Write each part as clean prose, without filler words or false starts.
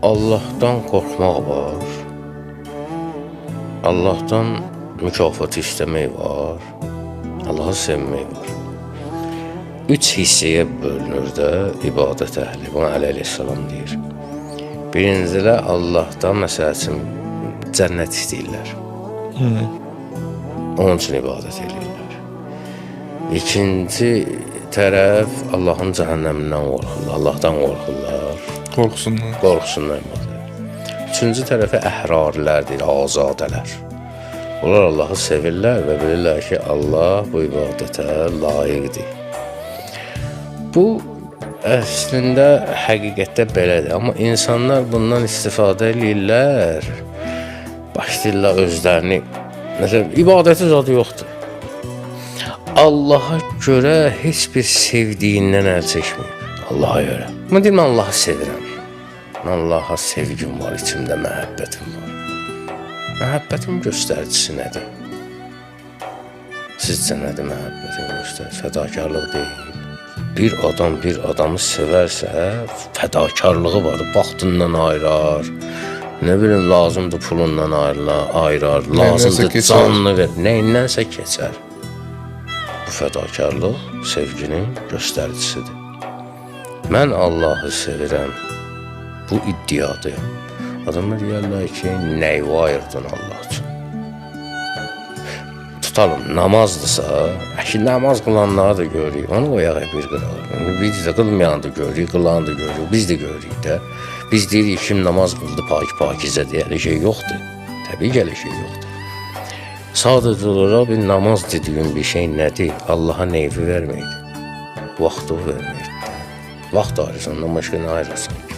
Allah'tan qorxmaq var. Allah'tan mükafat istəmək var. Allah'ı sevmək var. 3 hissəyə bölünür də ibadət əhli. Buna Əli əleyhissalam deyir. Birincilə Allah'tan məsəl üçün cənnət istəyirlər. Onun üçün ibadət edirlər. İkinci tərəf Allah'ın cəhənnəmindən qorxurlar. Allah'tan qorxurlar. Qorxusundan ibadət. Üçüncü tərəfə əhrarlərdir, azadələr. Onlar Allah'ı sevirlər və bilirlər ki, Allah bu ibadətə layiqdir. Bu əslində həqiqətdə belədir, amma insanlar bundan istifadə edirlər. Başlayırlar özlərini, məsələn, ibadəti zadı yoxdur. Allah'a görə heç bir sevdiyindən əl çəkməyib. Allah'a görə. Mən deyim, mən Allah'ı sevirəm. Mən Allah'a sevgim var, içimdə məhəbbətim var. Məhəbbətin göstəricisi nədir? Sizcə nədir məhəbbətin göstəricisi? Fədakarlıq deyil. Bir adam bir adamı sevərsə, fədakarlığı var. Vaxtından ayırar. Ne bileyim, lazımdır pulundan ayırar. Lazımdır canını ver. Neyinlənsə keçər. Bu fədakarlıq sevginin göstəricisidir. Mən Allah'ı sevirəm. Bu iddiadayım. Adamlar deyərlər ki, nəyi ayırdın Allah üçün? Tutalım, namazdırsa, namaz qılanları da görürük. Onu qoyaq bir qırağa. Biz də qılmayanı da görürük, qılanı da görürük. Biz də görürük də. Biz deyirik, kim namaz qıldı, pakizə deyə elə şey yoxdur. Təbii ki, elə şey yoxdur. Sadəcə olaraq bir namaz dediğin bir şey nədir? Allah'a neyvi verməkdir. Vaxtı verməkdir. Vaxt ayırsan, ondan başqa nə ayırırsan ki?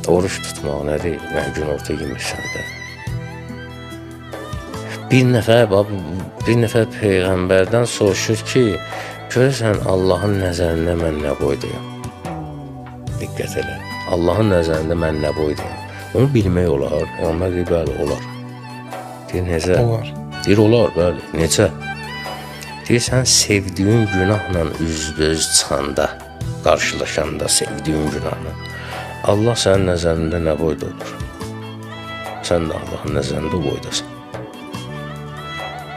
Oruç tutmaq nədir? Yəni, gün orta yemişsən də. Bir nəfər Peyğəmbərdən soruşur ki, görürsən Allah'ın nəzərində mən nə boydayım? Diqqət elə. Allah'ın nəzərində mən nə boydayım? Onu bilmək olar. Peyğəmbər deyir, bəli, olar. Deyir, necə? Olar. Deyir, olar, bəli. Necə? Deyir, sən sevdiyin günahla üzbəüz çıxanda, qarşılaşanda sevdiyin günahla, Allah sənin nəzərində nə boyda olur? Sən də Allah'ın nəzərində o boydasın.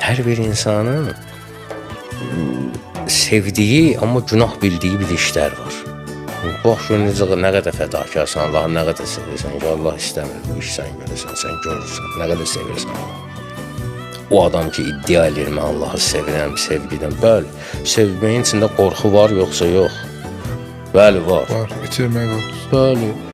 Hər bir insanın sevdiyi, amma günah bildiyi bir işlər var. Bax, nə qədər fədakarsan, Allah'ı nə qədər sevirsən ki, Allah istəmir bu iş sən görürsən, sən görürsən, nə qədər sevirsən. O adam ki, iddia edir, mən Allah'ı sevirəm, sevgidən. Bəli, sevməyin içində qorxu var, yoxsa yox? Bəli, var. Var, itirmək qorxusu. Bəli.